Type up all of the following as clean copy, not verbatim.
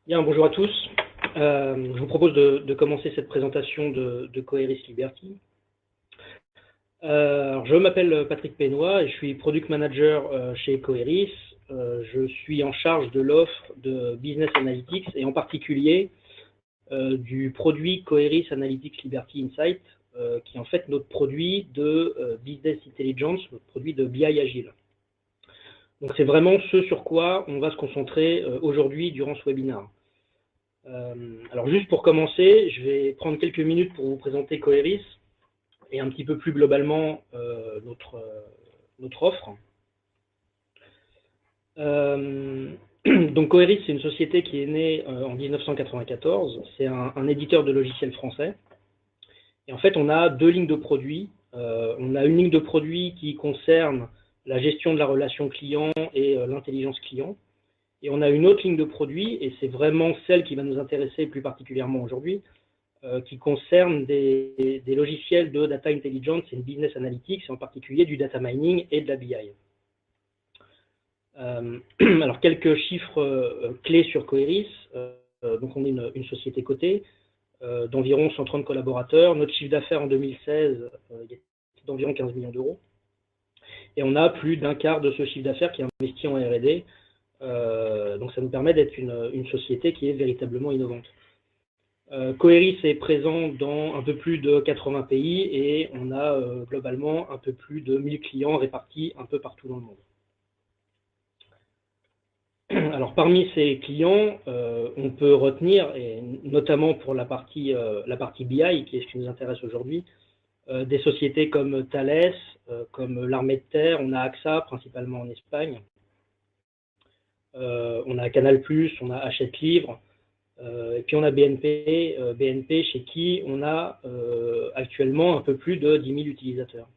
Bien, bonjour à tous. Je vous propose de commencer cette présentation de Coeris Liberty. Alors, je m'appelle Patrick Pénois et je suis Product Manager chez Coeris. Je suis en charge de l'offre de Business Analytics et en particulier du produit Coeris Analytics Liberty Insight, qui est en fait notre produit de Business Intelligence, notre produit de BI Agile. Donc c'est vraiment ce sur quoi on va se concentrer aujourd'hui durant ce webinaire. Alors juste pour commencer, je vais prendre quelques minutes pour vous présenter Coeris et un petit peu plus globalement notre offre. Donc Coeris, c'est une société qui est née en 1994, c'est un éditeur de logiciels français. Et en fait, on a deux lignes de produits. On a une ligne de produits qui concerne la gestion de la relation client et l'intelligence client. Et on a une autre ligne de produits, et c'est vraiment celle qui va nous intéresser plus particulièrement aujourd'hui, qui concerne des logiciels de data intelligence et business analytics, et en particulier du data mining et de la BI. Alors, quelques chiffres clés sur Coeris. Donc, on est une société cotée d'environ 130 collaborateurs. Notre chiffre d'affaires en 2016 est d'environ 15 millions d'euros. Et on a plus d'un quart de ce chiffre d'affaires qui est investi en R&D. Donc ça nous permet d'être une société qui est véritablement innovante. Coeris est présent dans un peu plus de 80 pays et on a globalement un peu plus de 1000 clients répartis un peu partout dans le monde. Alors parmi ces clients, on peut retenir, et notamment pour la partie BI, qui est ce qui nous intéresse aujourd'hui, des sociétés comme Thales, comme l'Armée de Terre, on a AXA principalement en Espagne, on a Canal+, on a Hachette Livre, et puis on a BNP chez qui on a actuellement un peu plus de 10 000 utilisateurs.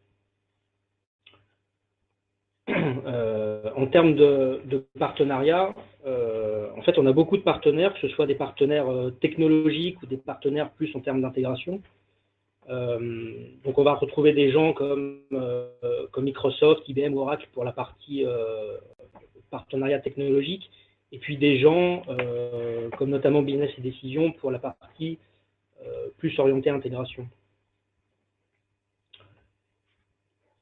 En termes de partenariat, en fait on a beaucoup de partenaires, que ce soit des partenaires technologiques ou des partenaires plus en termes d'intégration. Donc on va retrouver des gens comme Microsoft, IBM, Oracle pour la partie partenariat technologique, et puis des gens comme notamment Business et Décision pour la partie plus orientée intégration.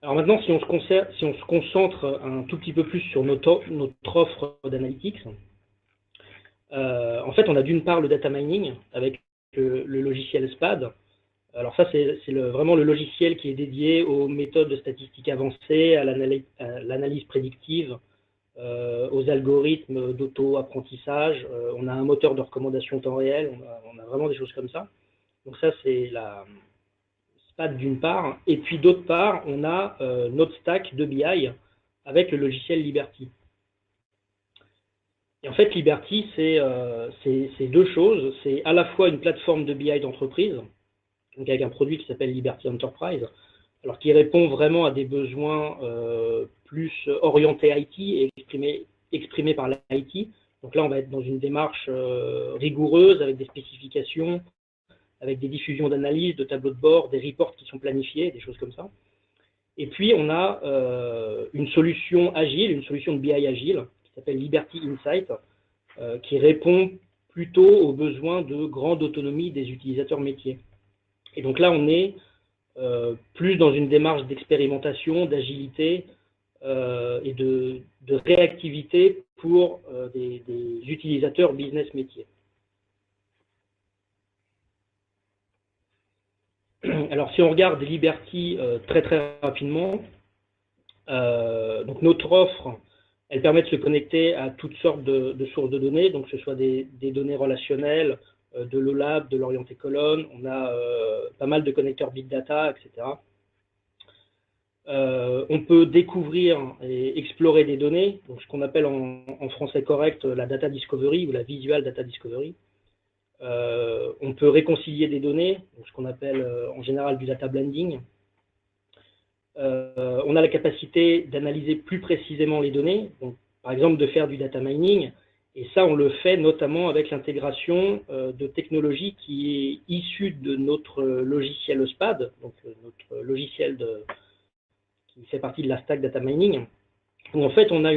Alors maintenant, si on se concentre un tout petit peu plus sur notre offre d'analytics, en fait, on a d'une part le data mining avec le logiciel SPAD. Alors ça, c'est vraiment le logiciel qui est dédié aux méthodes de statistiques avancées, à l'analyse prédictive, aux algorithmes d'auto-apprentissage. On a un moteur de recommandation temps réel, on a vraiment des choses comme ça. Donc ça, c'est la SPAD d'une part. Et puis d'autre part, on a notre stack de BI avec le logiciel Liberty. Et en fait, Liberty, c'est deux choses. C'est à la fois une plateforme de BI d'entreprise, donc avec un produit qui s'appelle Liberty Enterprise, alors qui répond vraiment à des besoins plus orientés IT et exprimés par l'IT. Donc là, on va être dans une démarche rigoureuse avec des spécifications, avec des diffusions d'analyse, de tableaux de bord, des reports qui sont planifiés, des choses comme ça. Et puis, on a une solution agile, une solution de BI agile, qui s'appelle Liberty Insight, qui répond plutôt aux besoins de grande autonomie des utilisateurs métiers. Et donc là, on est plus dans une démarche d'expérimentation, d'agilité et de réactivité pour des utilisateurs business métiers. Alors, si on regarde Liberty très rapidement, donc notre offre, elle permet de se connecter à toutes sortes de sources de données, donc que ce soit des données relationnelles, de l'OLAP, de l'orienté colonne, on a pas mal de connecteurs big data, etc. On peut découvrir et explorer des données, donc ce qu'on appelle en français correct la data discovery ou la visual data discovery. On peut réconcilier des données, donc ce qu'on appelle en général du data blending. On a la capacité d'analyser plus précisément les données, donc, par exemple de faire du data mining, et ça on le fait notamment avec l'intégration de technologies qui est issue de notre logiciel SPAD, donc notre logiciel qui fait partie de la stack data mining, où en fait on a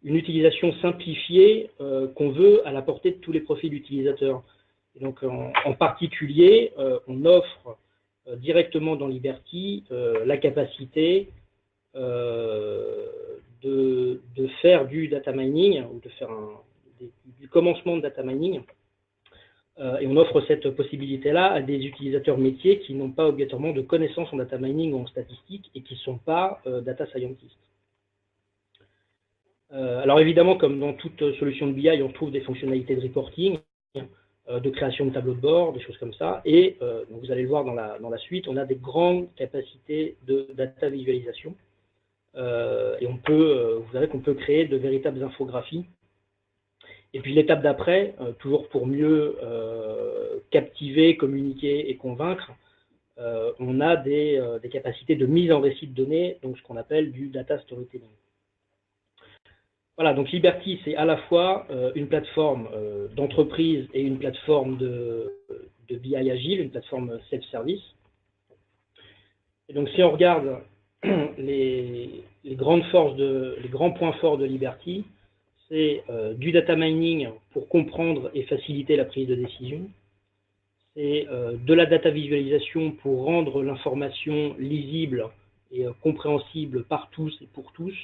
une utilisation simplifiée qu'on veut à la portée de tous les profils utilisateurs. Et donc, en particulier, on offre directement dans Liberty la capacité de faire du data mining, ou de faire du commencement de data mining. Et on offre cette possibilité-là à des utilisateurs métiers qui n'ont pas obligatoirement de connaissances en data mining ou en statistique et qui ne sont pas data scientists. Alors évidemment, comme dans toute solution de BI, on trouve des fonctionnalités de reporting, de création de tableaux de bord, des choses comme ça. Et donc vous allez le voir dans la suite, on a des grandes capacités de data visualisation. Et vous verrez qu'on peut créer de véritables infographies. Et puis l'étape d'après, toujours pour mieux captiver, communiquer et convaincre, on a des capacités de mise en récit de données, donc ce qu'on appelle du data storytelling. Voilà, donc Liberty, c'est à la fois une plateforme d'entreprise et une plateforme de BI agile, une plateforme self-service. Et donc si on regarde les grands points forts de Liberty, c'est du data mining pour comprendre et faciliter la prise de décision. C'est de la data visualisation pour rendre l'information lisible et compréhensible par tous et pour tous.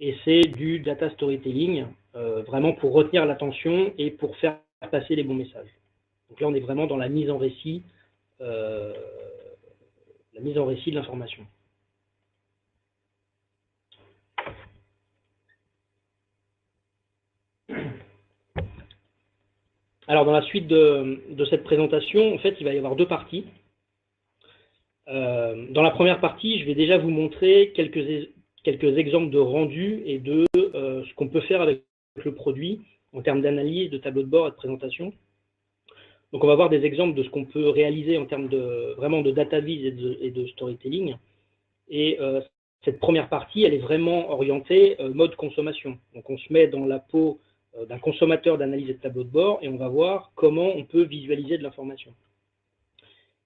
Et c'est du data storytelling, vraiment pour retenir l'attention et pour faire passer les bons messages. Donc là, on est vraiment dans la mise en récit de l'information. Alors, dans la suite de cette présentation, en fait, il va y avoir deux parties. Dans la première partie, je vais déjà vous montrer quelques exemples de rendu et de ce qu'on peut faire avec le produit en termes d'analyse, de tableau de bord et de présentation. Donc, on va voir des exemples de ce qu'on peut réaliser en termes vraiment de data vis et de storytelling. Et cette première partie, elle est vraiment orientée mode consommation. Donc, on se met dans la peau d'un consommateur d'analyse et de tableau de bord et on va voir comment on peut visualiser de l'information.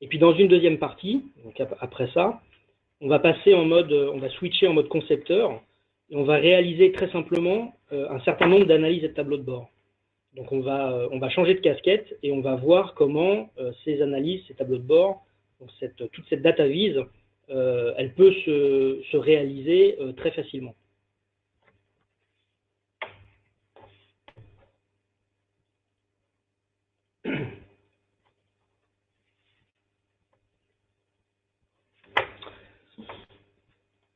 Et puis, dans une deuxième partie, donc après ça, on va switcher en mode concepteur et on va réaliser très simplement un certain nombre d'analyses et de tableaux de bord. Donc on va changer de casquette et on va voir comment ces analyses, ces tableaux de bord, donc toute cette data vise, elle peut se réaliser très facilement.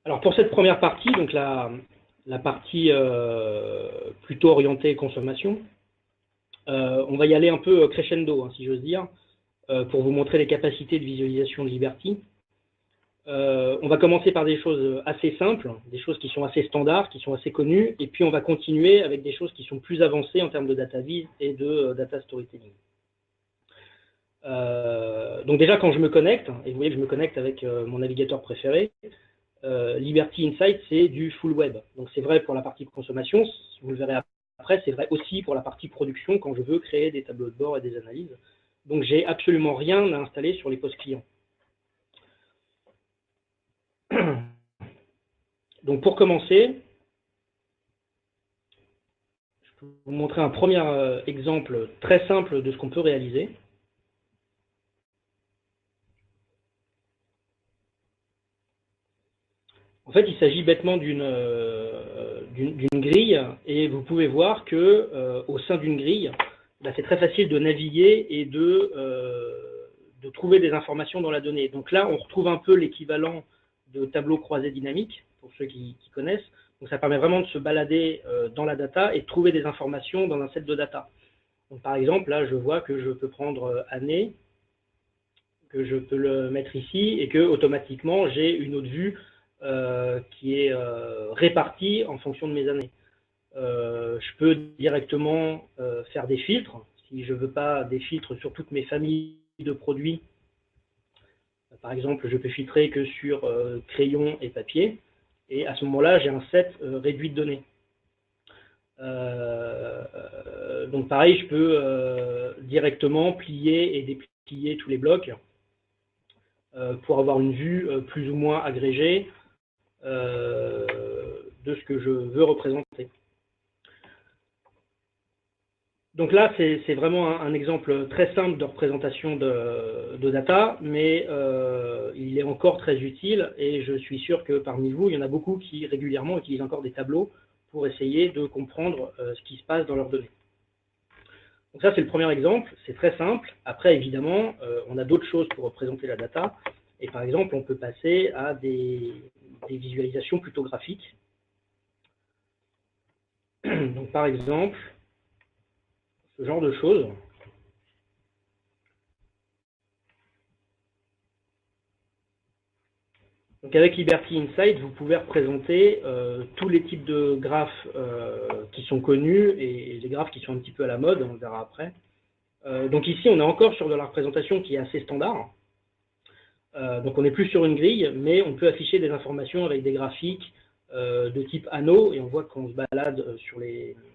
Alors pour cette première partie, donc la partie plutôt orientée consommation, on va y aller un peu crescendo, hein, si j'ose dire, pour vous montrer les capacités de visualisation de Liberty. On va commencer par des choses assez simples, des choses qui sont assez standards, qui sont assez connues, et puis on va continuer avec des choses qui sont plus avancées en termes de data vis et de data storytelling. Donc déjà quand je me connecte, et vous voyez que je me connecte avec mon navigateur préféré, Liberty Insight, c'est du full web. Donc c'est vrai pour la partie consommation, vous le verrez après, c'est vrai aussi pour la partie production quand je veux créer des tableaux de bord et des analyses. Donc j'ai absolument rien à installer sur les postes clients. Donc pour commencer, je peux vous montrer un premier exemple très simple de ce qu'on peut réaliser. En fait, il s'agit bêtement d'une grille et vous pouvez voir que au sein d'une grille, c'est très facile de naviguer et de trouver des informations dans la donnée. Donc là, on retrouve un peu l'équivalent de tableau croisé dynamique, pour ceux qui connaissent. Donc ça permet vraiment de se balader dans la data et de trouver des informations dans un set de data. Donc par exemple, là, je vois que je peux prendre année, que je peux le mettre ici et que automatiquement, j'ai une autre vue qui est répartie en fonction de mes années. Je peux directement faire des filtres. Si je ne veux pas des filtres sur toutes mes familles de produits, par exemple, je peux filtrer que sur crayon et papier. Et à ce moment-là, j'ai un set réduit de données. Donc pareil, je peux directement plier et déplier tous les blocs pour avoir une vue plus ou moins agrégée de ce que je veux représenter. Donc là, c'est vraiment un exemple très simple de représentation de data, mais il est encore très utile et je suis sûr que parmi vous, il y en a beaucoup qui régulièrement utilisent encore des tableaux pour essayer de comprendre ce qui se passe dans leurs données. Donc ça, c'est le premier exemple, c'est très simple. Après, évidemment, on a d'autres choses pour représenter la data. Et par exemple, on peut passer à des visualisations plutôt graphiques. Donc par exemple, ce genre de choses. Donc avec Liberty Insight, vous pouvez représenter tous les types de graphes qui sont connus et les graphes qui sont un petit peu à la mode, on le verra après. Donc ici, on est encore sur de la représentation qui est assez standard. Donc on n'est plus sur une grille, mais on peut afficher des informations avec des graphiques de type anneau, et on voit qu'on se balade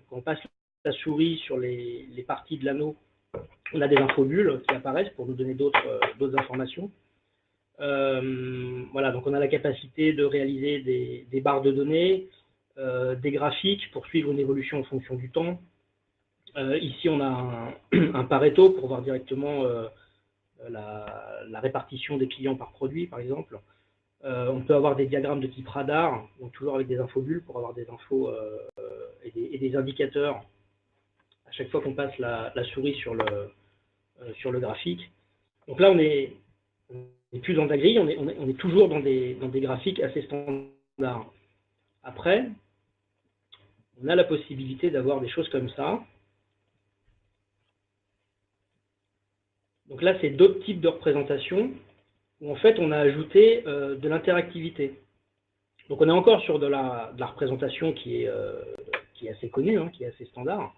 quand on passe la souris sur les parties de l'anneau, on a des infobulles qui apparaissent pour nous donner d'autres informations. Voilà, donc on a la capacité de réaliser des barres de données, des graphiques pour suivre une évolution en fonction du temps. Ici, on a un Pareto pour voir directement la répartition des clients par produit, par exemple. On peut avoir des diagrammes de type radar, donc toujours avec des infobulles pour avoir des infos et des indicateurs à chaque fois qu'on passe la souris sur le graphique. Donc là, on n'est plus dans de la grille, on est toujours dans des graphiques assez standards. Après, on a la possibilité d'avoir des choses comme ça. Donc là, c'est d'autres types de représentations où en fait on a ajouté de l'interactivité. Donc on est encore sur de la représentation qui est assez connue, hein, qui est assez standard.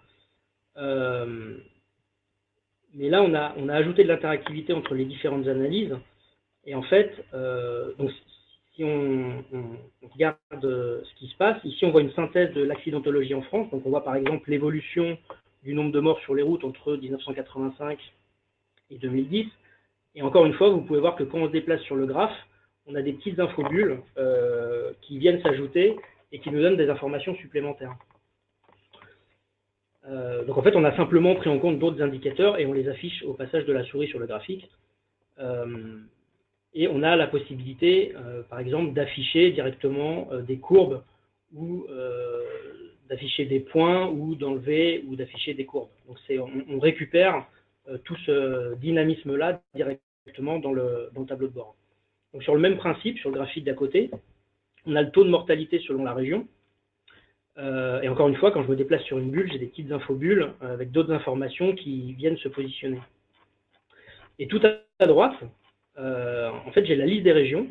Mais là, on a ajouté de l'interactivité entre les différentes analyses. Et en fait, donc, si on regarde ce qui se passe, ici on voit une synthèse de l'accidentologie en France. Donc on voit par exemple l'évolution du nombre de morts sur les routes entre 1985 et 2010. Et encore une fois, vous pouvez voir que quand on se déplace sur le graphe, on a des petites infobulles qui viennent s'ajouter et qui nous donnent des informations supplémentaires. Donc en fait, on a simplement pris en compte d'autres indicateurs et on les affiche au passage de la souris sur le graphique. Et on a la possibilité, par exemple, d'afficher directement des courbes ou d'afficher des points ou d'enlever ou d'afficher des courbes. Donc on récupère tout ce dynamisme-là directement dans le tableau de bord. Donc sur le même principe, sur le graphique d'à côté, on a le taux de mortalité selon la région. Et encore une fois, quand je me déplace sur une bulle, j'ai des petites infobulles avec d'autres informations qui viennent se positionner. Et tout à droite, en fait, j'ai la liste des régions.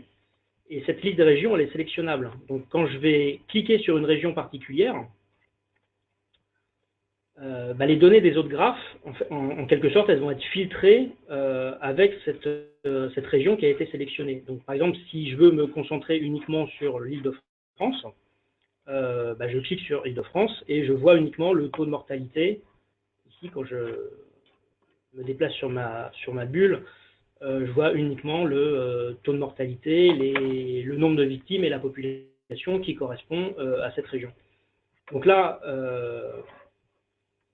Et cette liste des régions, elle est sélectionnable. Donc quand je vais cliquer sur une région particulière, les données des autres graphes, en quelque sorte, elles vont être filtrées avec cette région qui a été sélectionnée. Donc par exemple, si je veux me concentrer uniquement sur l'Île-de-France, je clique sur Île-de-France et je vois uniquement le taux de mortalité. Ici, quand je me déplace sur ma bulle, je vois uniquement le taux de mortalité, le nombre de victimes et la population qui correspond à cette région. Donc là,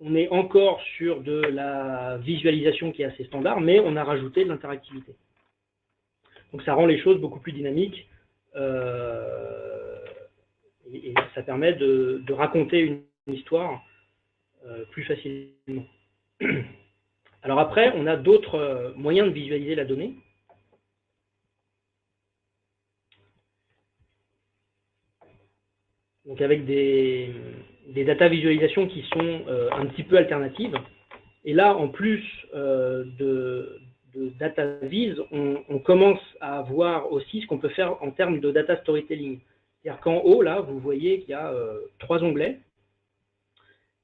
on est encore sur de la visualisation qui est assez standard, mais on a rajouté de l'interactivité. Donc ça rend les choses beaucoup plus dynamiques et ça permet de raconter une histoire plus facilement. Alors après, on a d'autres moyens de visualiser la donnée. Donc avec des data visualisations qui sont un petit peu alternatives. Et là, en plus de data vis, on commence à voir aussi ce qu'on peut faire en termes de data storytelling. C'est-à-dire qu'en haut, là, vous voyez qu'il y a 3 onglets.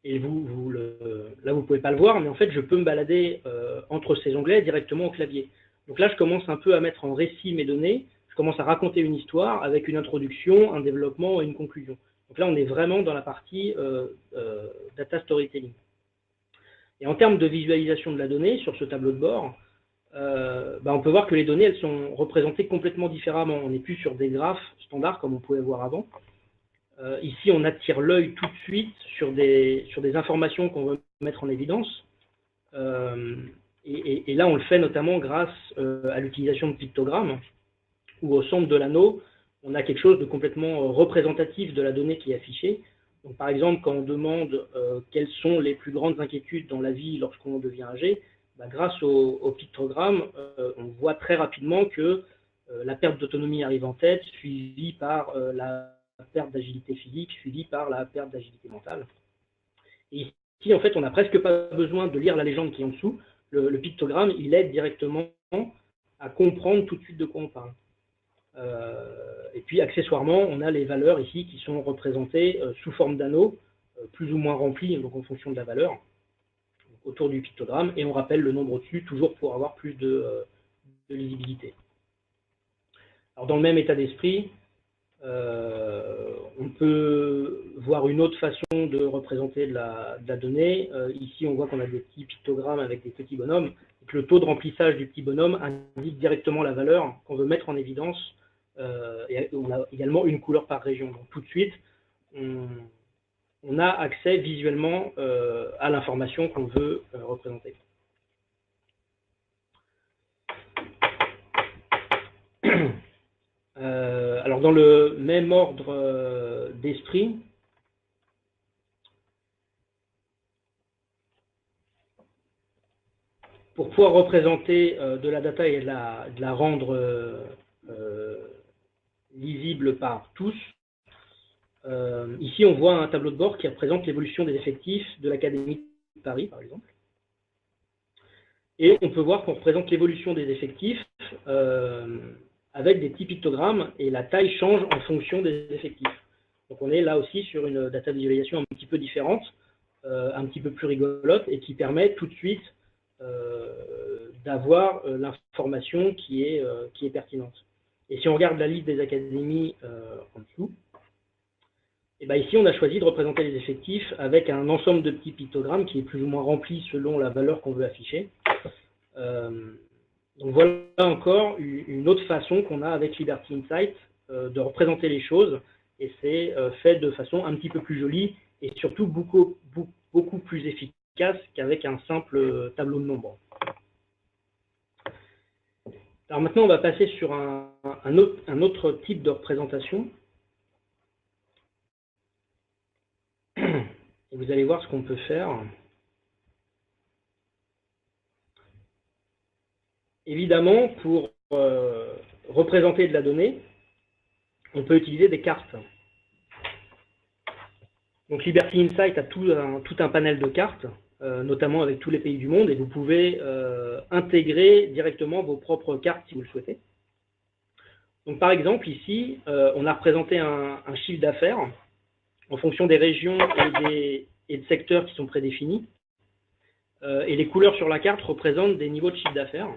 Et là, vous ne pouvez pas le voir, mais en fait, je peux me balader entre ces onglets directement au clavier. Donc là, je commence un peu à mettre en récit mes données. Je commence à raconter une histoire avec une introduction, un développement et une conclusion. Donc là, on est vraiment dans la partie data storytelling. Et en termes de visualisation de la donnée, sur ce tableau de bord, on peut voir que les données, elles sont représentées complètement différemment. On n'est plus sur des graphes standards comme on pouvait voir avant. Ici, on attire l'œil tout de suite sur des informations qu'on veut mettre en évidence. Et là, on le fait notamment grâce à l'utilisation de pictogrammes, où au centre de l'anneau, on a quelque chose de complètement représentatif de la donnée qui est affichée. Donc, par exemple, quand on demande quelles sont les plus grandes inquiétudes dans la vie lorsqu'on devient âgé, grâce au pictogramme, on voit très rapidement que la perte d'autonomie arrive en tête, suivie par la perte d'agilité physique, suivie par la perte d'agilité mentale. Et ici, en fait, on n'a presque pas besoin de lire la légende qui est en dessous. Le pictogramme, il aide directement à comprendre tout de suite de quoi on parle. Et puis, accessoirement, on a les valeurs ici qui sont représentées sous forme d'anneaux, plus ou moins remplis, donc en fonction de la valeur, autour du pictogramme, et on rappelle le nombre au-dessus, toujours pour avoir plus de lisibilité. Alors, dans le même état d'esprit, on peut voir une autre façon de représenter de la donnée. Ici, on voit qu'on a des petits pictogrammes avec des petits bonhommes. Donc, le taux de remplissage du petit bonhomme indique directement la valeur qu'on veut mettre en évidence. Et on a également une couleur par région. Donc, tout de suite, on a accès visuellement à l'information qu'on veut représenter. Alors, dans le même ordre d'esprit, pour pouvoir représenter de la data et de la rendre lisible par tous, ici on voit un tableau de bord qui représente l'évolution des effectifs de l'Académie de Paris, par exemple. Et on peut voir qu'on représente l'évolution des effectifs avec des petits pictogrammes, et la taille change en fonction des effectifs. Donc on est là aussi sur une data visualisation un petit peu différente, un petit peu plus rigolote, et qui permet tout de suite d'avoir l'information qui est pertinente. Et si on regarde la liste des académies en dessous, et ici on a choisi de représenter les effectifs avec un ensemble de petits pictogrammes qui est plus ou moins rempli selon la valeur qu'on veut afficher. Donc voilà encore une autre façon qu'on a avec Liberty Insight de représenter les choses, et c'est fait de façon un petit peu plus jolie et surtout beaucoup plus efficace qu'avec un simple tableau de nombres. Alors maintenant, on va passer sur un autre type de représentation. Et vous allez voir ce qu'on peut faire. Évidemment, pour représenter de la donnée, on peut utiliser des cartes. Donc Liberty Insight a tout un panel de cartes, notamment avec tous les pays du monde, et vous pouvez intégrer directement vos propres cartes si vous le souhaitez. Donc par exemple, ici, on a représenté un chiffre d'affaires en fonction des régions et de secteurs qui sont prédéfinis. Et les couleurs sur la carte représentent des niveaux de chiffre d'affaires.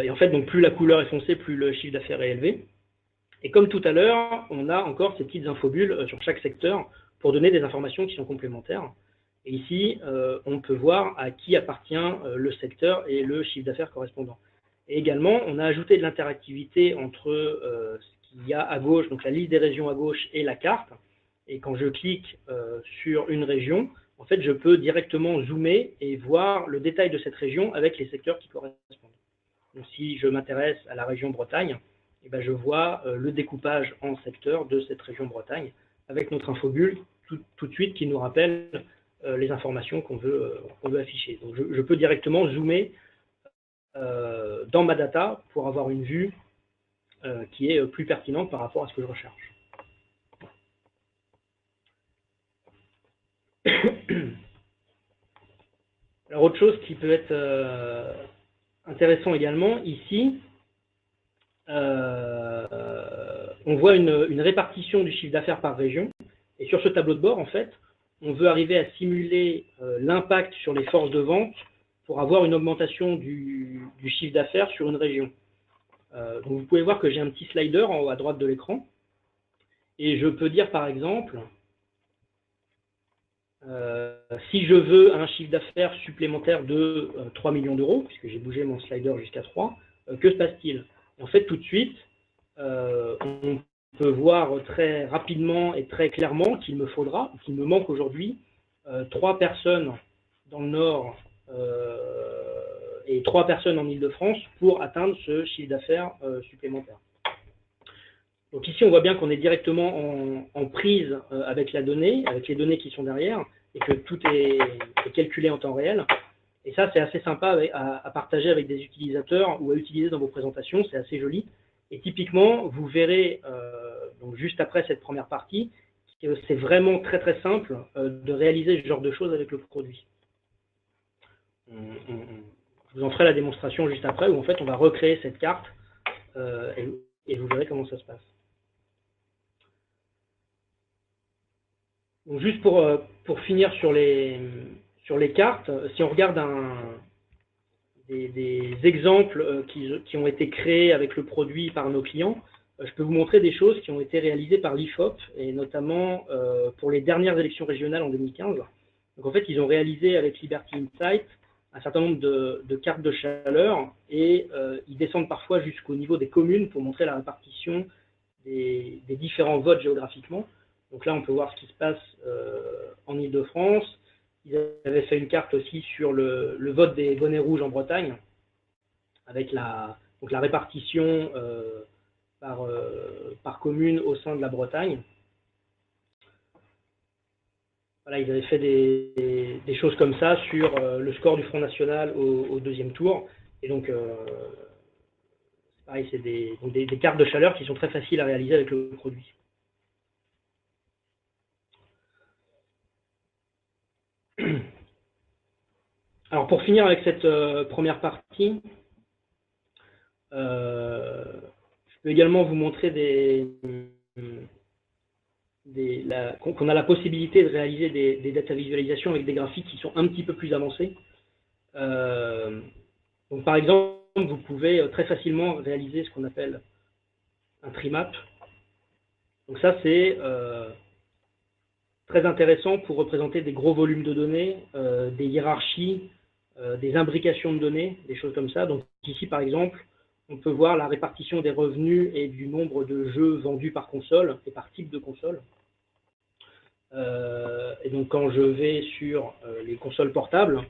Et en fait, donc, plus la couleur est foncée, plus le chiffre d'affaires est élevé. Et comme tout à l'heure, on a encore ces petites infobules sur chaque secteur pour donner des informations qui sont complémentaires. Et ici, on peut voir à qui appartient le secteur et le chiffre d'affaires correspondant. Et également, on a ajouté de l'interactivité entre ce qu'il y a à gauche, donc la liste des régions à gauche, et la carte. Et quand je clique sur une région, en fait, je peux directement zoomer et voir le détail de cette région avec les secteurs qui correspondent. Donc, si je m'intéresse à la région Bretagne, eh ben, je vois le découpage en secteurs de cette région Bretagne avec notre infobulle tout de suite qui nous rappelle les informations qu'on veut afficher. Donc, je peux directement zoomer dans ma data pour avoir une vue qui est plus pertinente par rapport à ce que je recherche. Alors, autre chose qui peut être intéressant également, ici, on voit une répartition du chiffre d'affaires par région. Et sur ce tableau de bord, en fait, on veut arriver à simuler l'impact sur les forces de vente pour avoir une augmentation du chiffre d'affaires sur une région. Donc vous pouvez voir que j'ai un petit slider en haut à droite de l'écran. Et je peux dire, par exemple, si je veux un chiffre d'affaires supplémentaire de 3 millions d'euros, puisque j'ai bougé mon slider jusqu'à 3, que se passe-t-il? En fait, tout de suite, on peut voir très rapidement et très clairement qu'il me faudra, qu'il me manque aujourd'hui 3 personnes dans le Nord et 3 personnes en Île-de-France pour atteindre ce chiffre d'affaires supplémentaire. Donc ici, on voit bien qu'on est directement en prise avec la donnée, avec les données qui sont derrière, et que tout est calculé en temps réel. Et ça, c'est assez sympa à partager avec des utilisateurs ou à utiliser dans vos présentations, c'est assez joli. Et typiquement, vous verrez, donc juste après cette première partie, que c'est vraiment très très simple de réaliser ce genre de choses avec le produit. Je vous en ferai la démonstration juste après, où en fait on va recréer cette carte et vous verrez comment ça se passe. Donc juste pour finir sur les cartes, si on regarde des exemples qui ont été créés avec le produit par nos clients, je peux vous montrer des choses qui ont été réalisées par l'IFOP, et notamment pour les dernières élections régionales en 2015. Donc en fait, ils ont réalisé avec Liberty Insight un certain nombre de cartes de chaleur, et ils descendent parfois jusqu'au niveau des communes pour montrer la répartition des différents votes géographiquement. Donc là, on peut voir ce qui se passe en Île-de-France. Ils avaient fait une carte aussi sur le vote des bonnets rouges en Bretagne, avec donc la répartition par commune au sein de la Bretagne. Voilà, ils avaient fait des choses comme ça sur le score du Front National au deuxième tour. Et donc, pareil, c'est des cartes de chaleur qui sont très faciles à réaliser avec le produit. Alors, pour finir avec cette première partie, je peux également vous montrer qu'on a la possibilité de réaliser des data visualisations avec des graphiques qui sont un petit peu plus avancés. Donc, par exemple, vous pouvez très facilement réaliser ce qu'on appelle un tree map. Donc ça, c'est très intéressant pour représenter des gros volumes de données, des hiérarchies, des imbrications de données, des choses comme ça. Donc ici, par exemple, on peut voir la répartition des revenus et du nombre de jeux vendus par console et par type de console. Et donc quand je vais sur les consoles portables,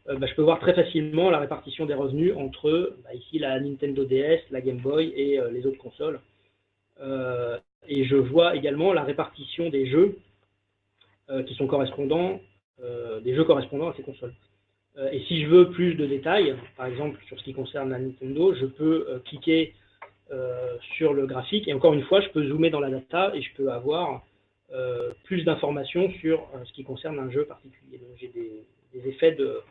je peux voir très facilement la répartition des revenus entre ici la Nintendo DS, la Game Boy et les autres consoles. Et je vois également la répartition des jeux qui sont correspondants, des jeux correspondant à ces consoles. Et si je veux plus de détails, par exemple sur ce qui concerne la Nintendo, je peux cliquer sur le graphique, et encore une fois, je peux zoomer dans la data et je peux avoir plus d'informations sur ce qui concerne un jeu particulier. Donc j'ai des effets de...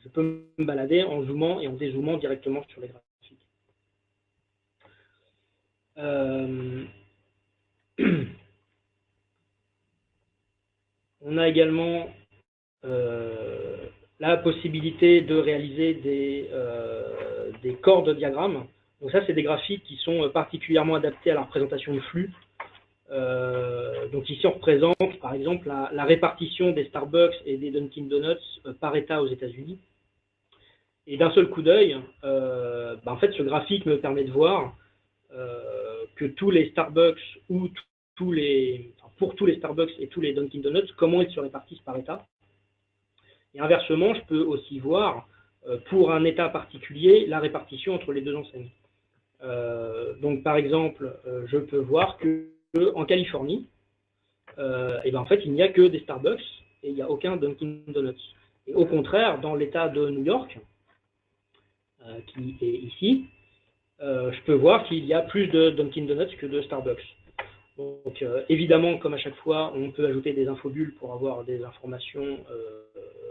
Je peux me balader en zoomant et en dézoomant directement sur les graphiques. On a également la possibilité de réaliser des corps de diagrammes. Donc ça, c'est des graphiques qui sont particulièrement adaptés à la représentation de flux. Donc ici, on représente par exemple la répartition des Starbucks et des Dunkin' Donuts par État aux États-Unis. Et d'un seul coup d'œil, en fait, ce graphique me permet de voir que tous les Starbucks ou pour tous les Starbucks et tous les Dunkin' Donuts, comment ils se répartissent par État. Et inversement, je peux aussi voir pour un État particulier la répartition entre les deux enseignes. Donc par exemple, je peux voir qu'en Californie, en fait, il n'y a que des Starbucks et il n'y a aucun Dunkin' Donuts. Et au contraire, dans l'État de New York, qui est ici, je peux voir qu'il y a plus de Dunkin' Donuts que de Starbucks. Donc évidemment, comme à chaque fois, on peut ajouter des infobulles pour avoir des informations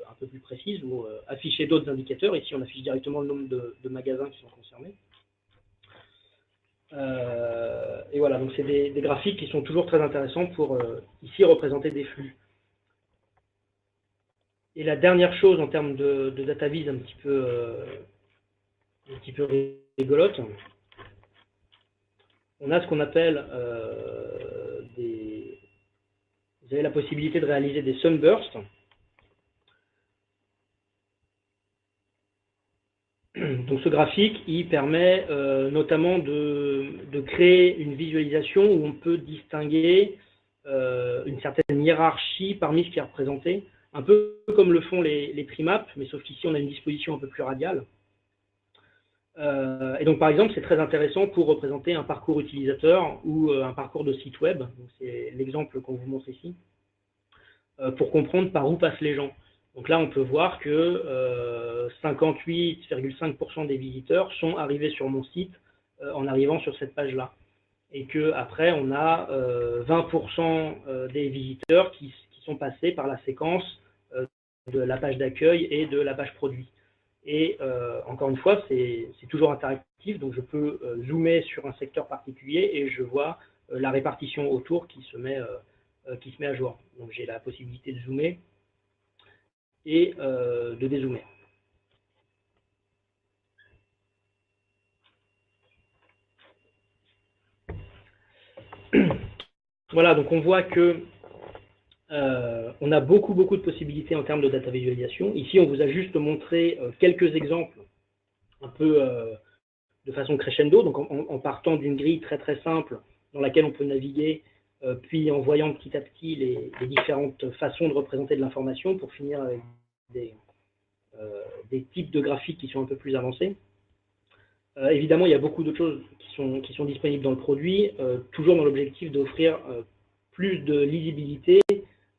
un peu plus précises ou afficher d'autres indicateurs. Ici, on affiche directement le nombre de magasins qui sont concernés. Et voilà, donc c'est des graphiques qui sont toujours très intéressants pour ici représenter des flux. Et la dernière chose en termes de data vis un petit peu rigolote, on a ce qu'on appelle vous avez la possibilité de réaliser des sunbursts. Donc ce graphique, il permet notamment de créer une visualisation où on peut distinguer une certaine hiérarchie parmi ce qui est représenté, un peu comme le font les trimaps, mais sauf qu'ici on a une disposition un peu plus radiale. Et donc par exemple, c'est très intéressant pour représenter un parcours utilisateur ou un parcours de site web, c'est l'exemple qu'on vous montre ici, pour comprendre par où passent les gens. Donc là, on peut voir que 58,5% des visiteurs sont arrivés sur mon site en arrivant sur cette page-là. Et qu'après, on a 20% des visiteurs qui sont passés par la séquence de la page d'accueil et de la page produit. Et encore une fois, c'est toujours interactif, donc je peux zoomer sur un secteur particulier et je vois la répartition autour qui se met à jour. Donc j'ai la possibilité de zoomer et de dézoomer. Voilà, donc on voit que on a beaucoup de possibilités en termes de data visualisation. Ici, on vous a juste montré quelques exemples un peu de façon crescendo, donc en partant d'une grille très simple dans laquelle on peut naviguer, puis en voyant petit à petit les différentes façons de représenter de l'information pour finir avec des types de graphiques qui sont un peu plus avancés. Évidemment, il y a beaucoup d'autres choses qui sont disponibles dans le produit, toujours dans l'objectif d'offrir plus de lisibilité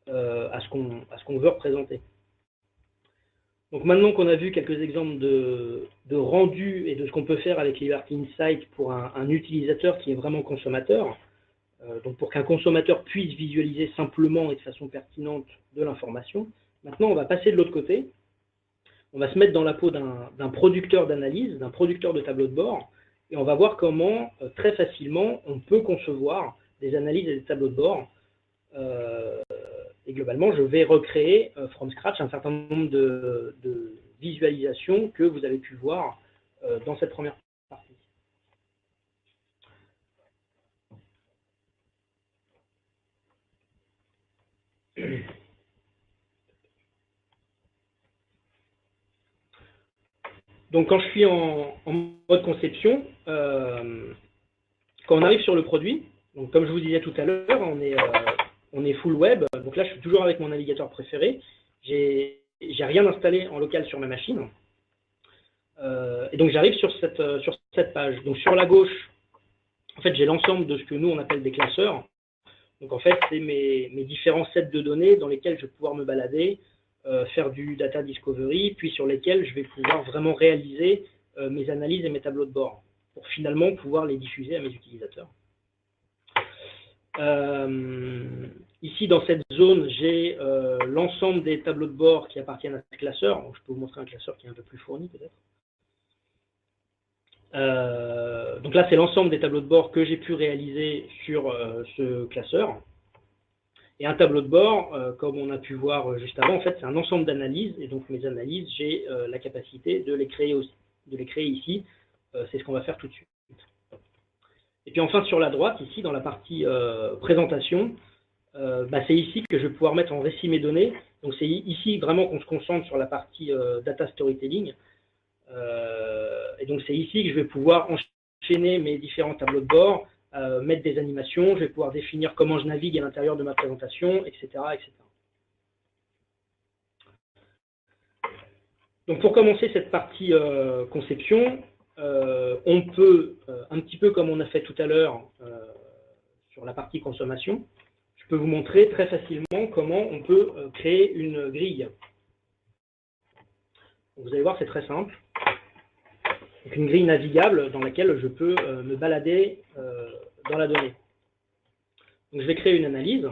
à ce qu'on veut représenter. Donc maintenant qu'on a vu quelques exemples de rendu et de ce qu'on peut faire avec Liberty Insight pour un utilisateur qui est vraiment consommateur, donc pour qu'un consommateur puisse visualiser simplement et de façon pertinente de l'information, maintenant on va passer de l'autre côté, on va se mettre dans la peau d'un producteur d'analyse, d'un producteur de tableau de bord, et on va voir comment très facilement on peut concevoir des analyses et des tableaux de bord. Et globalement, je vais recréer from scratch un certain nombre de visualisations que vous avez pu voir dans cette première partie. Donc quand je suis en mode conception, quand on arrive sur le produit, donc comme je vous disais tout à l'heure, on est full web, donc là je suis toujours avec mon navigateur préféré, j'ai rien installé en local sur ma machine, et donc j'arrive sur cette page. Donc sur la gauche, en fait j'ai l'ensemble de ce que nous on appelle des classeurs, donc en fait c'est mes différents sets de données dans lesquels je vais pouvoir me balader, faire du data discovery, puis sur lesquels je vais pouvoir vraiment réaliser mes analyses et mes tableaux de bord, pour finalement pouvoir les diffuser à mes utilisateurs. Ici, dans cette zone, j'ai l'ensemble des tableaux de bord qui appartiennent à ce classeur. Donc, je peux vous montrer un classeur qui est un peu plus fourni, peut-être. Donc là, c'est l'ensemble des tableaux de bord que j'ai pu réaliser sur ce classeur. Et un tableau de bord, comme on a pu voir juste avant, en fait, c'est un ensemble d'analyses. Et donc, mes analyses, j'ai la capacité de les créer aussi, de les créer ici. C'est ce qu'on va faire tout de suite. Et puis enfin, sur la droite, ici, dans la partie présentation, c'est ici que je vais pouvoir mettre en récit mes données. Donc, c'est ici vraiment qu'on se concentre sur la partie data storytelling. Et donc, c'est ici que je vais pouvoir enchaîner mes différents tableaux de bord, mettre des animations, je vais pouvoir définir comment je navigue à l'intérieur de ma présentation, etc., etc. Donc, pour commencer cette partie conception, on peut, un petit peu comme on a fait tout à l'heure sur la partie consommation, je peux vous montrer très facilement comment on peut créer une grille. Donc, vous allez voir, c'est très simple. Donc, une grille navigable dans laquelle je peux me balader dans la donnée. Donc, je vais créer une analyse.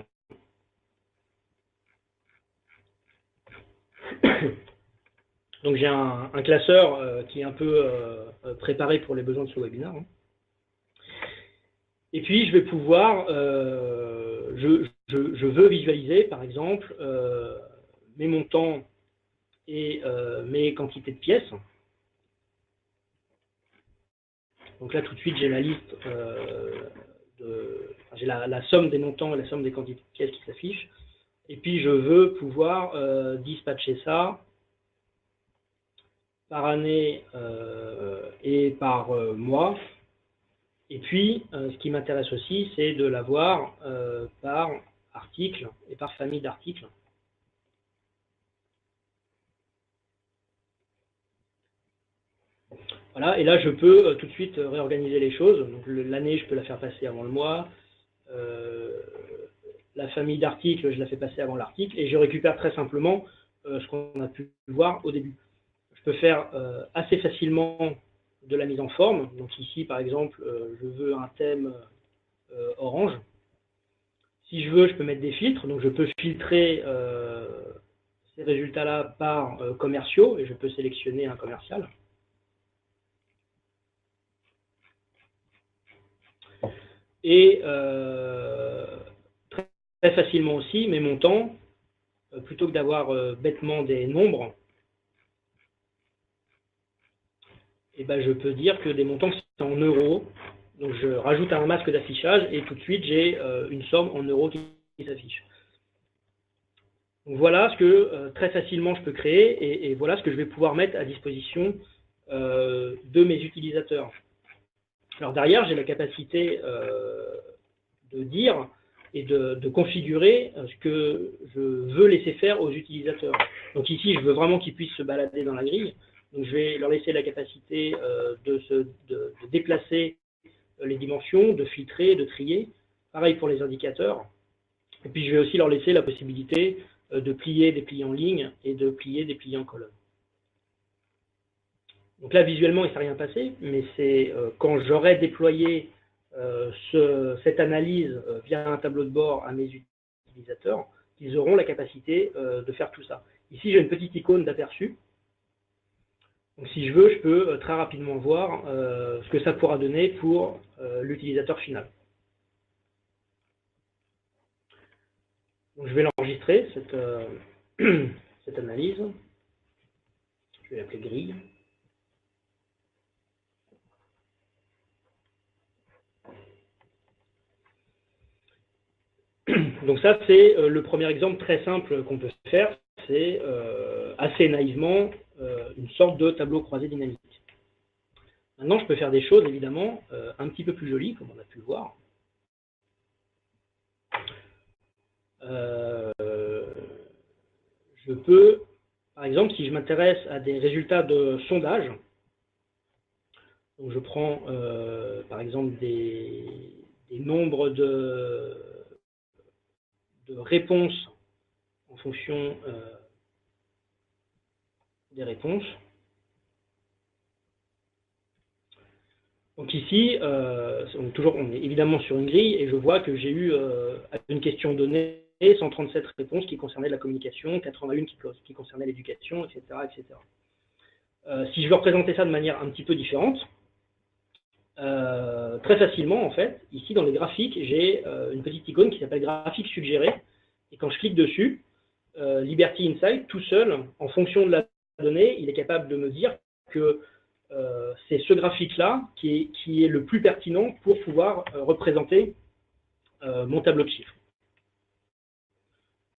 Donc, j'ai un classeur qui est un peu préparé pour les besoins de ce webinaire. Et puis, je vais pouvoir, je veux visualiser, par exemple, mes montants et mes quantités de pièces. Donc là, tout de suite, j'ai ma liste, j'ai la somme des montants et la somme des quantités de pièces qui s'affichent. Et puis, je veux pouvoir dispatcher ça par année et par mois. Et puis, ce qui m'intéresse aussi, c'est de l'avoir par article et par famille d'articles. Voilà, et là, je peux tout de suite réorganiser les choses. Donc, l'année, je peux la faire passer avant le mois. La famille d'articles, je la fais passer avant l'article. Et je récupère très simplement ce qu'on a pu voir au début. Je peux faire assez facilement de la mise en forme. Donc ici, par exemple, je veux un thème orange. Si je veux, je peux mettre des filtres. Donc je peux filtrer ces résultats-là par commerciaux et je peux sélectionner un commercial. Et très facilement aussi, mes montants, plutôt que d'avoir bêtement des nombres, et ben, je peux dire que des montants c'est en euros. Donc je rajoute un masque d'affichage et tout de suite j'ai une somme en euros qui s'affiche. Donc voilà ce que très facilement je peux créer et voilà ce que je vais pouvoir mettre à disposition de mes utilisateurs. Alors derrière, j'ai la capacité de dire et de configurer ce que je veux laisser faire aux utilisateurs. Donc ici, je veux vraiment qu'ils puissent se balader dans la grille. Donc je vais leur laisser la capacité de déplacer les dimensions, de filtrer, de trier. Pareil pour les indicateurs. Et puis je vais aussi leur laisser la possibilité de plier des plis en ligne et de plier des plis en colonne. Donc là, visuellement, il ne s'est rien passé, mais c'est quand j'aurai déployé cette analyse via un tableau de bord à mes utilisateurs qu'ils auront la capacité de faire tout ça. Ici, j'ai une petite icône d'aperçu. Donc si je veux, je peux très rapidement voir ce que ça pourra donner pour l'utilisateur final. Donc, je vais l'enregistrer, cette analyse. Je vais l'appeler grille. Donc ça, c'est le premier exemple très simple qu'on peut faire. C'est assez naïvement une sorte de tableau croisé dynamique. Maintenant, je peux faire des choses, évidemment, un petit peu plus jolies, comme on a pu le voir. Je peux, par exemple, si je m'intéresse à des résultats de sondage, donc je prends, par exemple, des nombres de réponses en fonction des réponses. Donc ici, toujours, on est évidemment sur une grille et je vois que j'ai eu à une question donnée 137 réponses qui concernaient la communication, 81 qui concernaient l'éducation, etc. etc. Si je veux représenter ça de manière un petit peu différente, très facilement en fait, ici dans les graphiques, j'ai une petite icône qui s'appelle graphique suggéré et quand je clique dessus, Liberty Insight tout seul, en fonction de la donnée, il est capable de me dire que c'est ce graphique-là qui est le plus pertinent pour pouvoir représenter mon tableau de chiffres.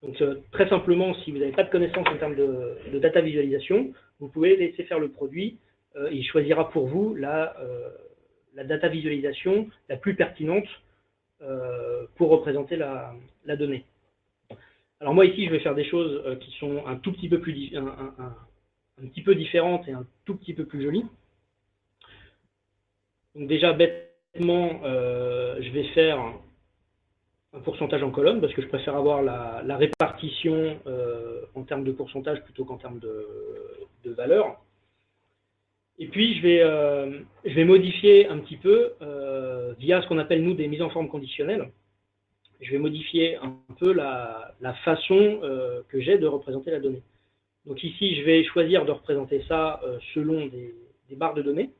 Donc très simplement, si vous n'avez pas de connaissances en termes de data visualisation, vous pouvez laisser faire le produit et il choisira pour vous la data visualisation la plus pertinente pour représenter la donnée. Alors moi ici, je vais faire des choses qui sont un tout petit peu plus un petit peu différentes et un tout petit peu plus jolies. Donc déjà, bêtement, je vais faire un pourcentage en colonne, parce que je préfère avoir la répartition en termes de pourcentage plutôt qu'en termes de valeur. Et puis, je vais modifier un petit peu, via ce qu'on appelle, nous, des mises en forme conditionnelles. Je vais modifier un peu la façon que j'ai de représenter la donnée. Donc ici, je vais choisir de représenter ça selon des barres de données.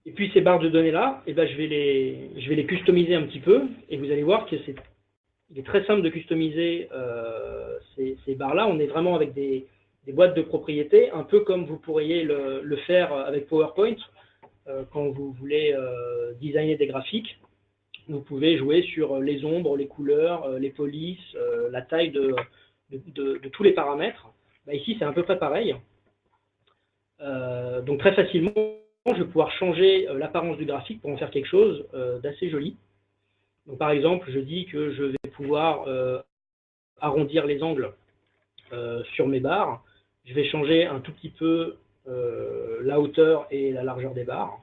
Et puis ces barres de données-là, eh ben, je vais les customiser un petit peu, et vous allez voir que il est très simple de customiser ces barres-là. On est vraiment avec des boîtes de propriété, un peu comme vous pourriez le faire avec PowerPoint, quand vous voulez designer des graphiques. Vous pouvez jouer sur les ombres, les couleurs, les polices, la taille de tous les paramètres. Ici, c'est à peu près pareil. Donc très facilement, je vais pouvoir changer l'apparence du graphique pour en faire quelque chose d'assez joli. Donc par exemple, je dis que je vais pouvoir arrondir les angles sur mes barres. Je vais changer un tout petit peu la hauteur et la largeur des barres.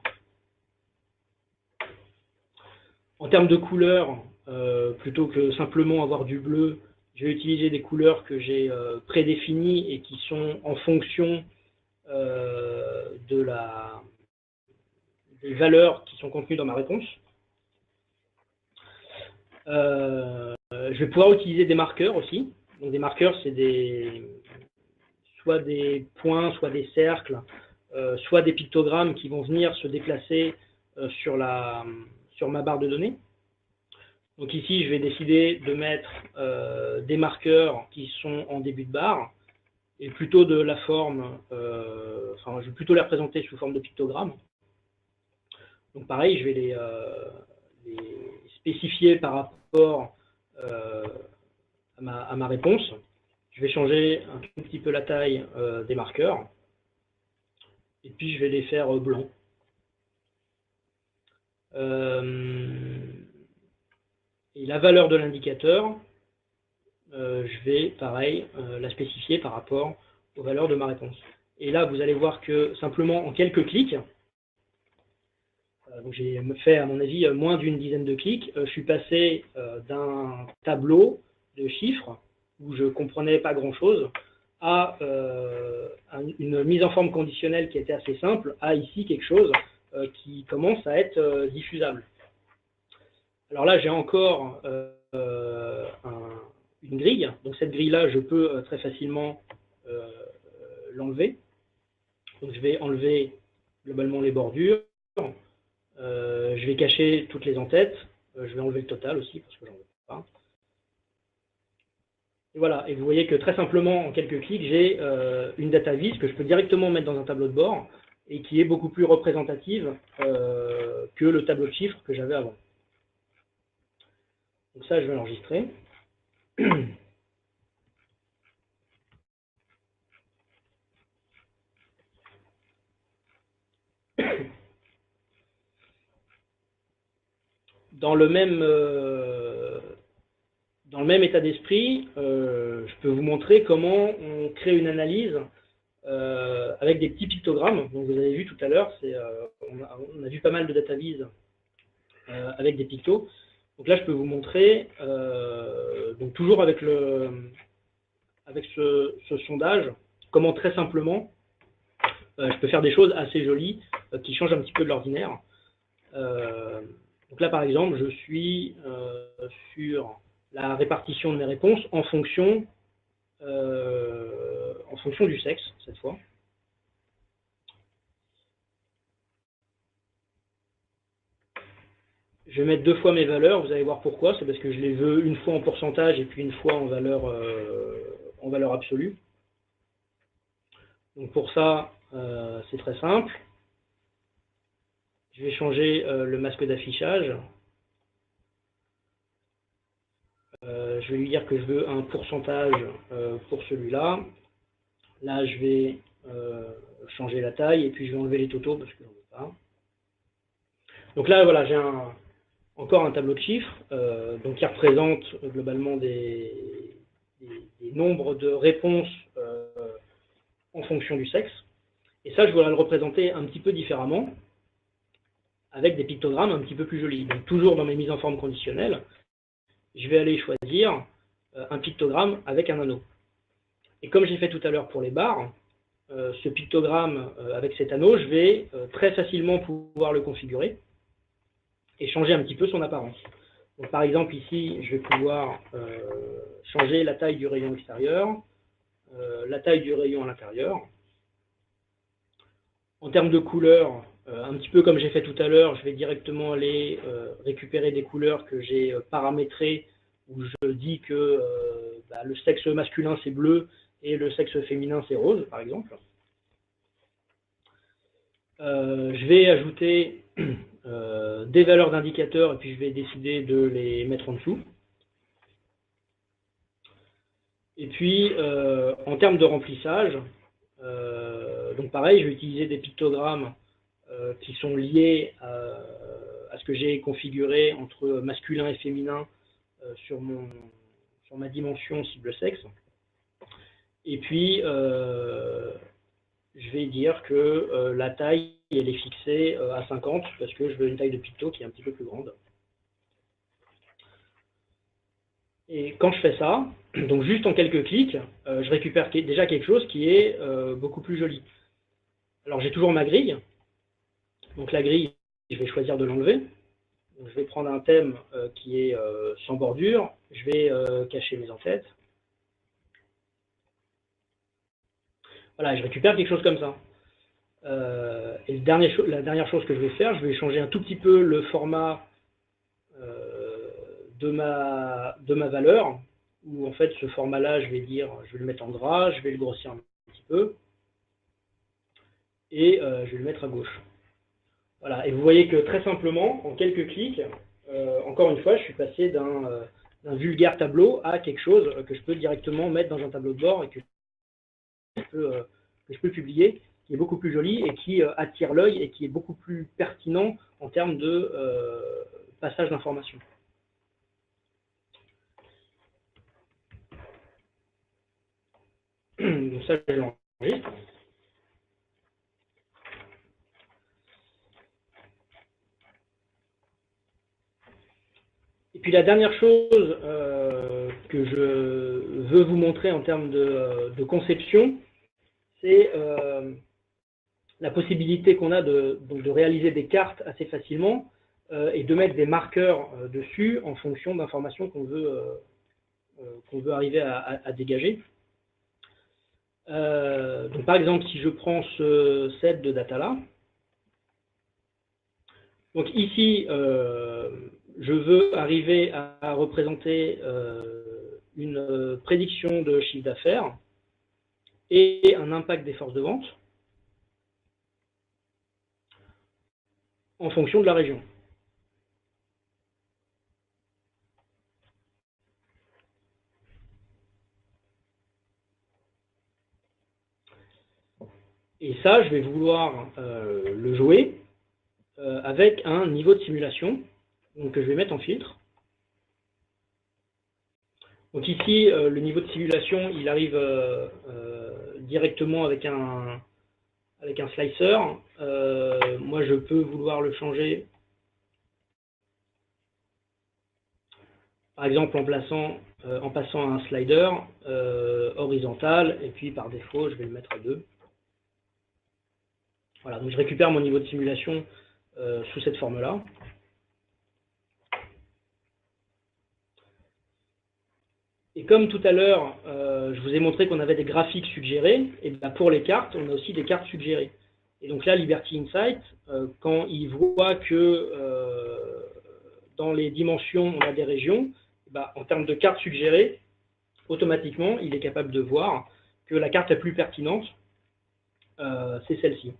En termes de couleurs, plutôt que simplement avoir du bleu, je vais utiliser des couleurs que j'ai prédéfinies et qui sont en fonction des valeurs qui sont contenues dans ma réponse. Je vais pouvoir utiliser des marqueurs aussi. Donc des marqueurs, c'est soit des points, soit des cercles, soit des pictogrammes qui vont venir se déplacer sur ma barre de données. Donc ici, je vais décider de mettre des marqueurs qui sont en début de barre, et plutôt de la forme, je vais plutôt les représenter sous forme de pictogrammes. Donc pareil, je vais les spécifier par rapport à ma réponse. Je vais changer un tout petit peu la taille des marqueurs, et puis je vais les faire blancs. Et la valeur de l'indicateur, je vais, pareil, la spécifier par rapport aux valeurs de ma réponse. Et là, vous allez voir que simplement en quelques clics, j'ai fait, à mon avis, moins d'une dizaine de clics, je suis passé d'un tableau de chiffres où je ne comprenais pas grand-chose à une mise en forme conditionnelle qui était assez simple, à ici quelque chose qui commence à être diffusable. Alors là, j'ai encore une grille. Donc cette grille-là, je peux très facilement l'enlever. Donc je vais enlever globalement les bordures. Je vais cacher toutes les en-têtes. Je vais enlever le total aussi parce que j'en veux pas. Et voilà. Et vous voyez que très simplement, en quelques clics, j'ai une data vis que je peux directement mettre dans un tableau de bord et qui est beaucoup plus représentative que le tableau de chiffres que j'avais avant. Donc ça, je vais l'enregistrer. Dans le même état d'esprit, je peux vous montrer comment on crée une analyse avec des petits pictogrammes. Donc vous avez vu tout à l'heure, on a vu pas mal de data vis avec des pictos. Donc là, je peux vous montrer, donc toujours avec ce sondage, comment très simplement, je peux faire des choses assez jolies qui changent un petit peu de l'ordinaire. Donc là, par exemple, je suis sur la répartition de mes réponses en fonction du sexe, cette fois. Je vais mettre 2 fois mes valeurs, vous allez voir pourquoi. C'est parce que je les veux une fois en pourcentage et puis une fois en valeur absolue. Donc pour ça, c'est très simple. Je vais changer le masque d'affichage. Je vais lui dire que je veux un pourcentage pour celui-là. Là, je vais changer la taille et puis je vais enlever les totaux parce que j'en veux pas. Donc là, voilà, j'ai encore un tableau de chiffres donc qui représente globalement des nombres de réponses en fonction du sexe. Et ça, je voudrais le représenter un petit peu différemment avec des pictogrammes un petit peu plus jolis. Donc toujours dans mes mises en forme conditionnelles, je vais aller choisir un pictogramme avec un anneau. Et comme j'ai fait tout à l'heure pour les barres, ce pictogramme avec cet anneau, je vais très facilement pouvoir le configurer et changer un petit peu son apparence. Donc, par exemple, ici, je vais pouvoir changer la taille du rayon extérieur, la taille du rayon à l'intérieur. En termes de couleurs, un petit peu comme j'ai fait tout à l'heure, je vais directement aller récupérer des couleurs que j'ai paramétrées, où je dis que le sexe masculin c'est bleu et le sexe féminin c'est rose, par exemple. Je vais ajouter des valeurs d'indicateurs et puis je vais décider de les mettre en dessous. Et puis, en termes de remplissage, donc pareil, je vais utiliser des pictogrammes qui sont liés à ce que j'ai configuré entre masculin et féminin sur ma dimension cible sexe. Et puis, je vais dire que la taille, elle est fixée à 50 parce que je veux une taille de picto qui est un petit peu plus grande. Et quand je fais ça, donc juste en quelques clics, je récupère déjà quelque chose qui est beaucoup plus joli. Alors j'ai toujours ma grille. Donc la grille, je vais choisir de l'enlever. Je vais prendre un thème qui est sans bordure. Je vais cacher mes en-têtes. Voilà, je récupère quelque chose comme ça. Et la dernière chose que je vais faire, je vais changer un tout petit peu le format de ma valeur, où en fait ce format-là, je vais le mettre en gras, je vais le grossir un petit peu, et je vais le mettre à gauche. Voilà, et vous voyez que très simplement, en quelques clics, encore une fois, je suis passé d'un vulgaire tableau à quelque chose que je peux directement mettre dans un tableau de bord et que je peux publier, qui est beaucoup plus joli et qui attire l'œil et qui est beaucoup plus pertinent en termes de passage d'informations. Donc ça, je l'enregistre. Et puis la dernière chose que je veux vous montrer en termes de conception, c'est la possibilité qu'on a de réaliser des cartes assez facilement et de mettre des marqueurs dessus en fonction d'informations qu'on veut arriver à dégager. Donc par exemple, si je prends ce set de data là, donc ici, je veux arriver à représenter une prédiction de chiffre d'affaires et un impact des forces de vente en fonction de la région. Et ça, je vais vouloir le jouer avec un niveau de simulation donc, que je vais mettre en filtre. Donc ici, le niveau de simulation, il arrive directement avec un slicer. Moi, je peux vouloir le changer, par exemple en passant à un slider horizontal, et puis par défaut, je vais le mettre à 2. Voilà, donc je récupère mon niveau de simulation sous cette forme-là. Et comme tout à l'heure, je vous ai montré qu'on avait des graphiques suggérés, et bien pour les cartes, on a aussi des cartes suggérées. Et donc là, Liberty Insight, quand il voit que dans les dimensions, on a des régions, ben, en termes de cartes suggérées, automatiquement, il est capable de voir que la carte la plus pertinente, c'est celle-ci.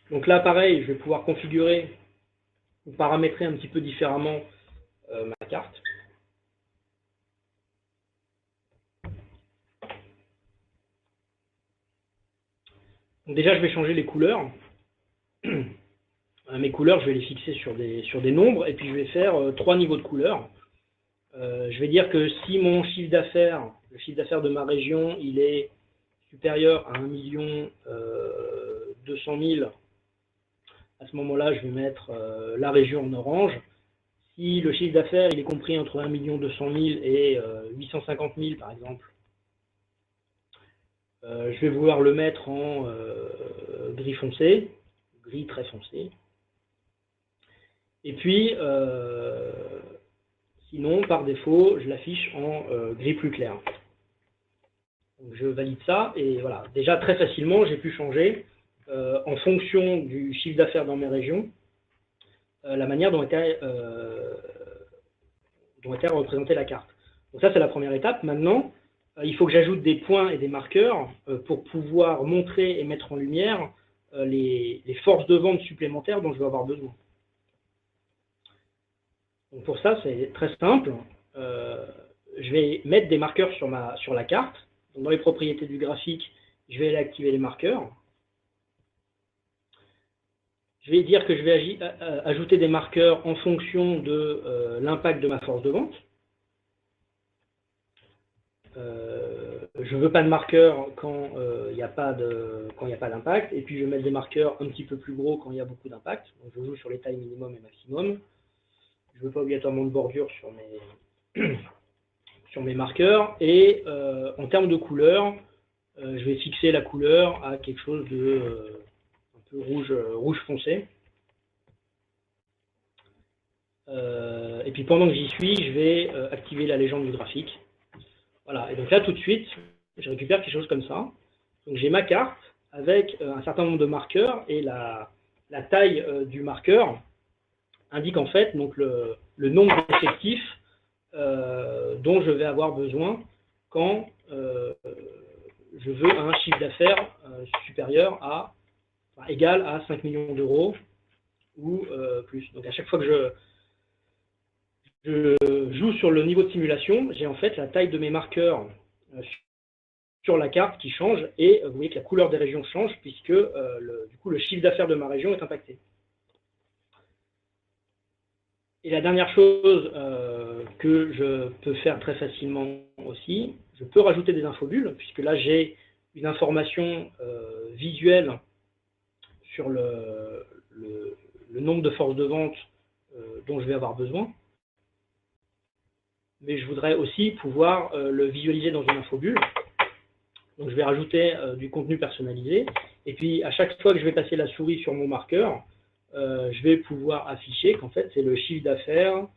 Donc là, pareil, je vais pouvoir configurer ou paramétrer un petit peu différemment ma carte. Donc déjà, je vais changer les couleurs. Mes couleurs, je vais les fixer sur des nombres, et puis je vais faire 3 niveaux de couleurs. Je vais dire que si mon chiffre d'affaires, le chiffre d'affaires de ma région, il est supérieur à 1 200 000, à ce moment-là, je vais mettre la région en orange. Si le chiffre d'affaires il est compris entre 1 200 000 et 850 000, par exemple, je vais vouloir le mettre en gris foncé, gris très foncé. Et puis, sinon, par défaut, je l'affiche en gris plus clair. Donc, je valide ça, et voilà. Déjà, très facilement, j'ai pu changer, en fonction du chiffre d'affaires dans mes régions, la manière dont était représentée la carte. Donc ça, c'est la première étape. Maintenant, il faut que j'ajoute des points et des marqueurs pour pouvoir montrer et mettre en lumière les forces de vente supplémentaires dont je vais avoir besoin. Donc pour ça, c'est très simple. je vais mettre des marqueurs sur la carte. Donc, dans les propriétés du graphique, je vais aller activer les marqueurs. Je vais dire que je vais ajouter des marqueurs en fonction de l'impact de ma force de vente. Je ne veux pas de marqueurs quand il n'y a pas d'impact, et puis je vais mettre des marqueurs un petit peu plus gros quand il y a beaucoup d'impact. Donc je joue sur les tailles minimum et maximum. Je ne veux pas obligatoirement de bordure sur mes marqueurs, et en termes de couleur, je vais fixer la couleur à quelque chose de un peu rouge foncé. Et puis pendant que j'y suis, je vais activer la légende du graphique. Voilà, et donc là tout de suite, je récupère quelque chose comme ça. Donc j'ai ma carte avec un certain nombre de marqueurs, et la taille du marqueur indique en fait donc le nombre d'effectifs dont je vais avoir besoin quand je veux un chiffre d'affaires supérieur à, enfin, égal à 5 millions d'euros ou plus. Donc à chaque fois que je joue sur le niveau de simulation, j'ai en fait la taille de mes marqueurs sur la carte qui change, et vous voyez que la couleur des régions change puisque du coup le chiffre d'affaires de ma région est impacté. Et la dernière chose que je peux faire très facilement aussi, je peux rajouter des infobulles, puisque là j'ai une information visuelle sur le nombre de forces de vente dont je vais avoir besoin. Mais je voudrais aussi pouvoir le visualiser dans une infobulle. Donc je vais rajouter du contenu personnalisé. Et puis à chaque fois que je vais passer la souris sur mon marqueur, je vais pouvoir afficher qu'en fait c'est le chiffre d'affaires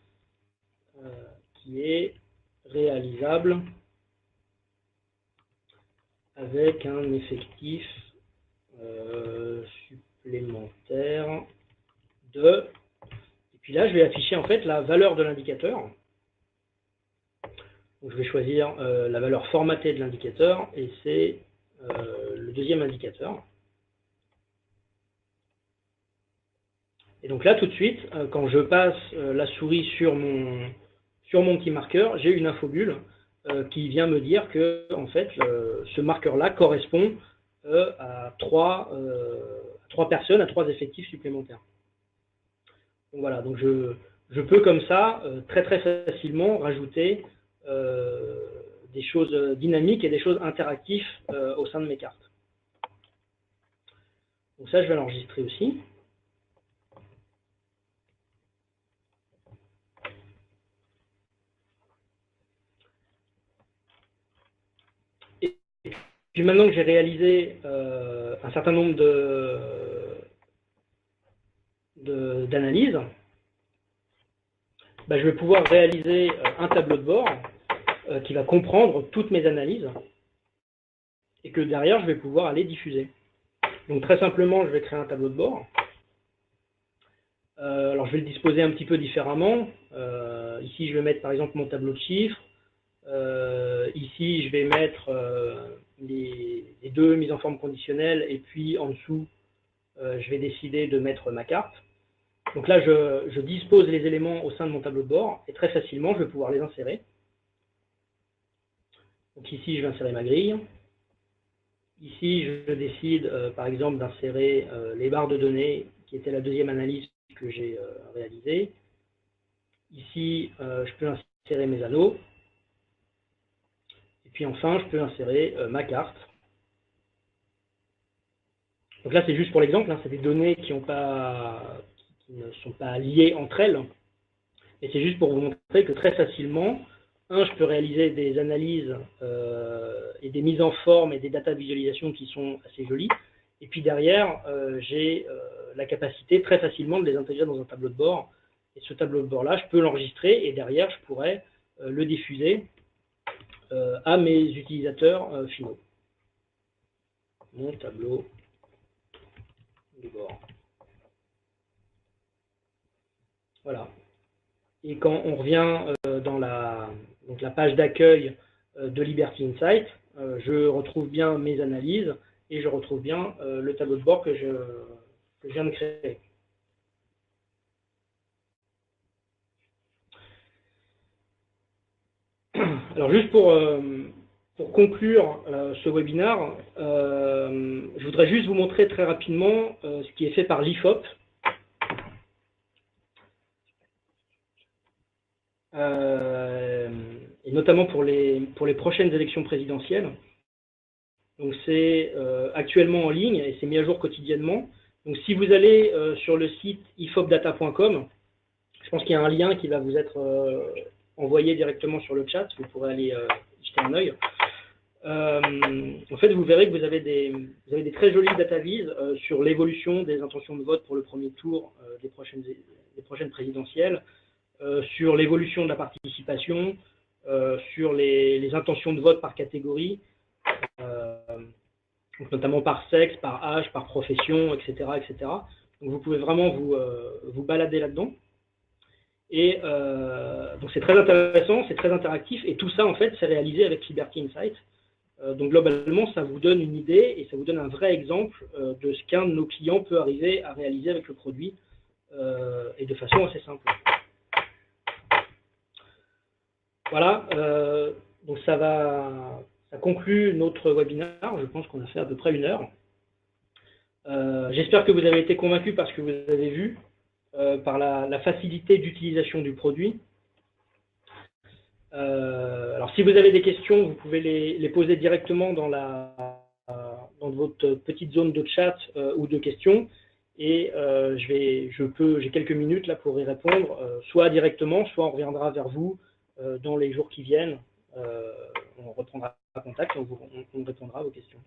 qui est réalisable avec un effectif supplémentaire de... Et puis là je vais afficher en fait la valeur de l'indicateur. Donc je vais choisir la valeur formatée de l'indicateur, et c'est le deuxième indicateur. Et donc là, tout de suite, quand je passe la souris sur mon petit marqueur, j'ai une infobulle qui vient me dire que en fait, ce marqueur-là correspond à trois personnes, à 3 effectifs supplémentaires. Donc voilà, donc je peux comme ça très facilement rajouter des choses dynamiques et des choses interactives au sein de mes cartes. Donc ça, je vais l'enregistrer aussi. Et puis maintenant que j'ai réalisé un certain nombre d'analyses, je vais pouvoir réaliser un tableau de bord qui va comprendre toutes mes analyses, et que derrière, je vais pouvoir aller diffuser. Donc très simplement, je vais créer un tableau de bord. Alors je vais le disposer un petit peu différemment. Ici, je vais mettre par exemple mon tableau de chiffres. Ici, je vais mettre les 2 mises en forme conditionnelle, et puis en dessous, je vais décider de mettre ma carte. Donc là, je dispose les éléments au sein de mon tableau de bord, et très facilement, je vais pouvoir les insérer. Donc ici, je vais insérer ma grille. Ici, je décide, par exemple, d'insérer les barres de données, qui était la deuxième analyse que j'ai réalisée. Ici, je peux insérer mes anneaux. Et puis enfin, je peux insérer ma carte. Donc là, c'est juste pour l'exemple, hein, c'est des données qui ne sont pas liées entre elles. Et c'est juste pour vous montrer que très facilement, je peux réaliser des analyses et des mises en forme et des data visualisations qui sont assez jolies. Et puis derrière, j'ai la capacité très facilement de les intégrer dans un tableau de bord. Et ce tableau de bord-là, je peux l'enregistrer, et derrière, je pourrais le diffuser à mes utilisateurs finaux. Mon tableau de bord. Voilà. Et quand on revient dans la page d'accueil de Liberty Insight, je retrouve bien mes analyses, et je retrouve bien le tableau de bord que je viens de créer. Alors juste pour conclure ce webinaire, je voudrais juste vous montrer très rapidement ce qui est fait par l'IFOP. Et notamment pour les prochaines élections présidentielles. Donc c'est actuellement en ligne et c'est mis à jour quotidiennement. Donc si vous allez sur le site ifopdata.com, je pense qu'il y a un lien qui va vous être envoyé directement sur le chat, vous pourrez aller jeter un œil. En fait, vous verrez que vous avez des très jolies data viz sur l'évolution des intentions de vote pour le premier tour des prochaines présidentielles, sur l'évolution de la participation, sur les intentions de vote par catégorie, donc notamment par sexe, par âge, par profession, etc. etc. Donc vous pouvez vraiment vous balader là-dedans. Et donc c'est très intéressant, c'est très interactif, et tout ça en fait c'est réalisé avec Liberty Insight. Donc globalement ça vous donne une idée et ça vous donne un vrai exemple de ce qu'un de nos clients peut arriver à réaliser avec le produit et de façon assez simple. Voilà, donc ça conclut notre webinaire. Je pense qu'on a fait à peu près 1 heure. J'espère que vous avez été convaincus par ce que vous avez vu, par la facilité d'utilisation du produit. Alors si vous avez des questions, vous pouvez les poser directement dans votre petite zone de chat ou de questions. Et j'ai quelques minutes là pour y répondre, soit directement, soit on reviendra vers vous dans les jours qui viennent. On reprendra contact et on répondra à vos questions.